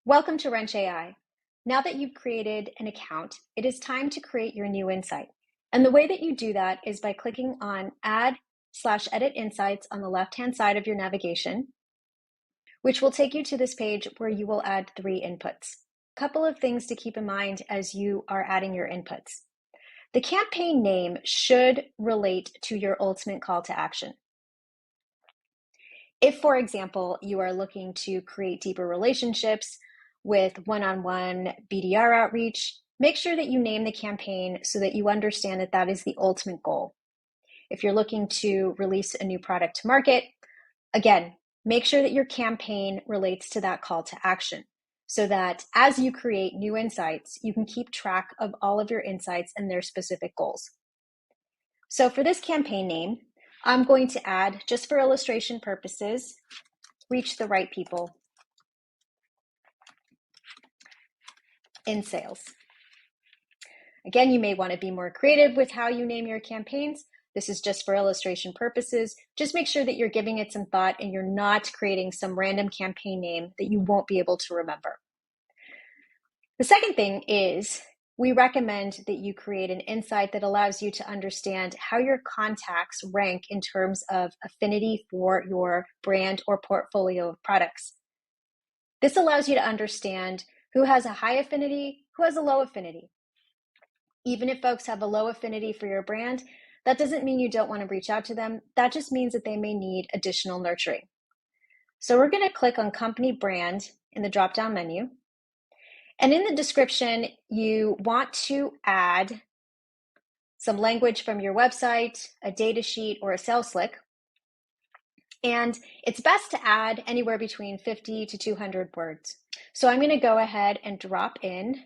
Welcome to Wrench.ai. Now that you've created an account, it is time to create your new insight. And the way that you do that is by clicking on Add/Edit Insights on the left-hand side of your navigation, which will take you to this page where you will add 3 inputs. A couple of things to keep in mind as you are adding your inputs. The campaign name should relate to your ultimate call to action. If, for example, you are looking to create deeper relationships with one-on-one BDR outreach, make sure that you name the campaign so that you understand that that is the ultimate goal. If you're looking to release a new product to market, again, make sure that your campaign relates to that call to action so that as you create new insights, you can keep track of all of your insights and their specific goals. So for this campaign name, I'm going to add, just for illustration purposes, reach the right people in sales. Again, you may want to be more creative with how you name your campaigns. This is just for illustration purposes. Just make sure that you're giving it some thought and you're not creating some random campaign name that you won't be able to remember. The second thing is we recommend that you create an insight that allows you to understand how your contacts rank in terms of affinity for your brand or portfolio of products. This allows you to understand who has a high affinity, who has a low affinity. Even if folks have a low affinity for your brand, that doesn't mean you don't want to reach out to them. That just means that they may need additional nurturing. So we're going to click on Company Brand in the drop-down menu. And in the description, you want to add some language from your website, a data sheet, or a sales slick. And it's best to add anywhere between 50 to 200 words. So I'm going to go ahead and drop in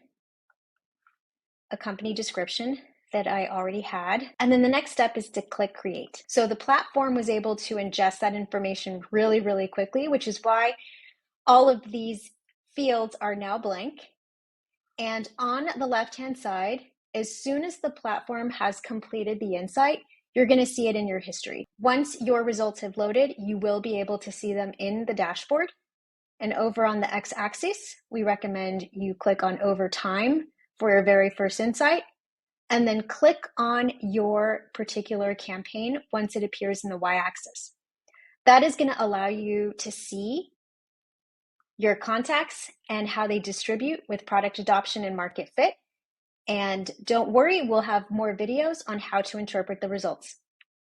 a company description that I already had. And then the next step is to click Create. So the platform was able to ingest that information really, really quickly, which is why all of these fields are now blank. And on the left-hand side, as soon as the platform has completed the insight, you're going to see it in your history. Once your results have loaded, you will be able to see them in the dashboard. And over on the x-axis, we recommend you click on Over Time for your very first insight, and then click on your particular campaign once it appears in the y-axis. That is going to allow you to see your contacts and how they distribute with product adoption and market fit. And don't worry, we'll have more videos on how to interpret the results.